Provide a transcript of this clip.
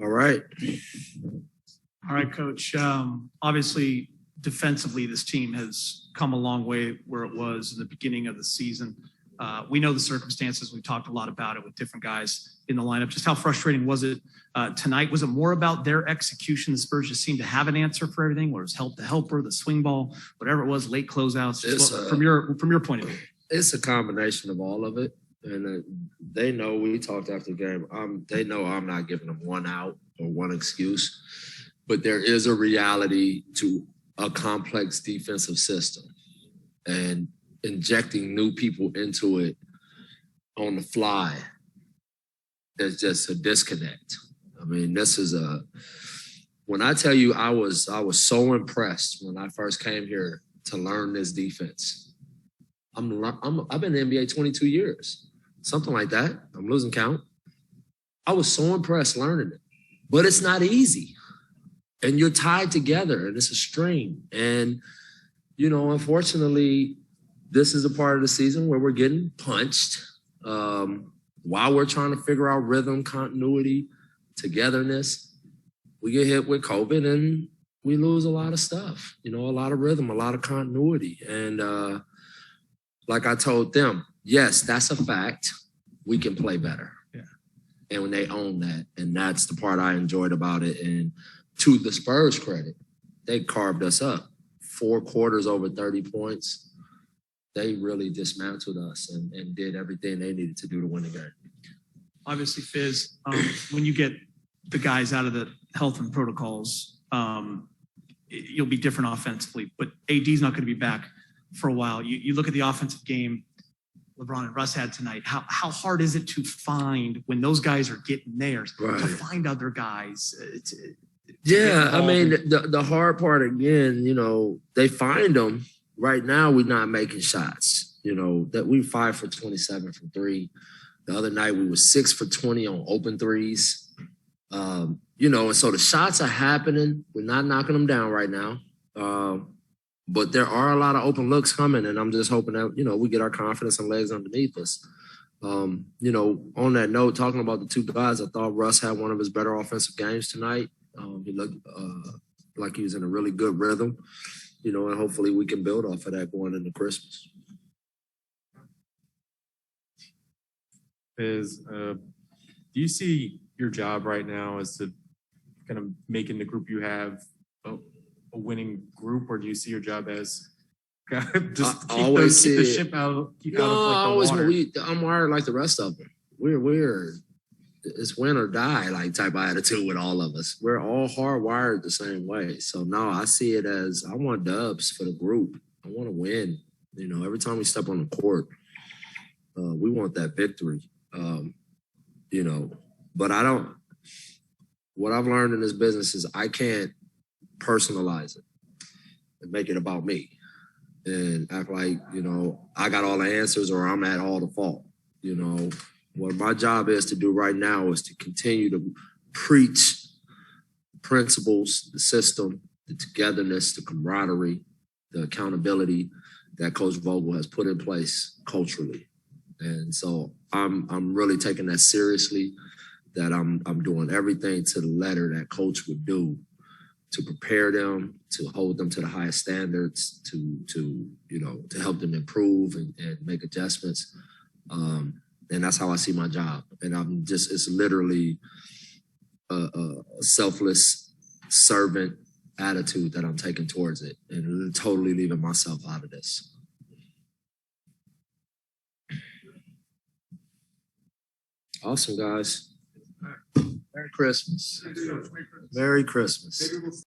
All right. All right, Coach. Obviously, defensively, this team has come a long way where it was in the beginning of the season. We know the circumstances. We've talked a lot about it with different guys in the lineup. Just how frustrating was it tonight? Was it more about their execution? The Spurs just seemed to have an answer for everything, whether it was help the helper, the swing ball, whatever it was, late closeouts. From your point of view, it's a combination of all of it. And they know, we talked after the game, they know I'm not giving them one out or one excuse, but there is a reality to a complex defensive system, and injecting new people into it on the fly is just a disconnect. I mean, when I tell you I was so impressed when I first came here to learn this defense. I've been in the NBA 22 years. Something like that. I'm losing count. I was so impressed learning it. But it's not easy. And you're tied together, and it's a string. And, unfortunately, this is a part of the season where we're getting punched while we're trying to figure out rhythm, continuity, togetherness. We get hit with COVID, and we lose a lot of stuff, a lot of rhythm, a lot of continuity. And like I told them, yes, that's a fact. We can play better. Yeah. And when they own that, and that's the part I enjoyed about it. And to the Spurs' credit, they carved us up. 4 quarters over 30 points. They really dismantled us and did everything they needed to do to win the game. Obviously, Fizz, when you get the guys out of the health and protocols, you'll be different offensively. But AD's not going to be back for a while. You look at the offensive game LeBron and Russ had tonight. How hard is it to find, when those guys are getting theirs, right, to find other guys? I mean, the hard part, again, they find them. Right now, we're not making shots. That we 5 for 27 from 3. The other night, we were 6 for 20 on open threes. And so the shots are happening. We're not knocking them down right now. But there are a lot of open looks coming, and I'm just hoping that, we get our confidence and legs underneath us. On that note, talking about the 2 guys, I thought Russ had one of his better offensive games tonight. He looked like he was in a really good rhythm, and hopefully we can build off of that going into Christmas. Do you see your job right now as to kind of making the group you have a winning group, or do you see your job as just keep the ship out? I'm wired like the rest of them. We're it's win or die like type of attitude with all of us. We're all hardwired the same way. So no, I see it as I want dubs for the group. I want to win. Every time we step on the court, we want that victory. But I don't. What I've learned in this business is I can't personalize it and make it about me and act like, I got all the answers or I'm at all the fault. What my job is to do right now is to continue to preach the principles, the system, the togetherness, the camaraderie, the accountability that Coach Vogel has put in place culturally. And so I'm really taking that seriously, that I'm doing everything to the letter that Coach would do to prepare them, to hold them to the highest standards, to help them improve and make adjustments. And that's how I see my job. And it's literally a selfless servant attitude that I'm taking towards it, and totally leaving myself out of this. Awesome, guys. Merry Christmas. Merry Christmas.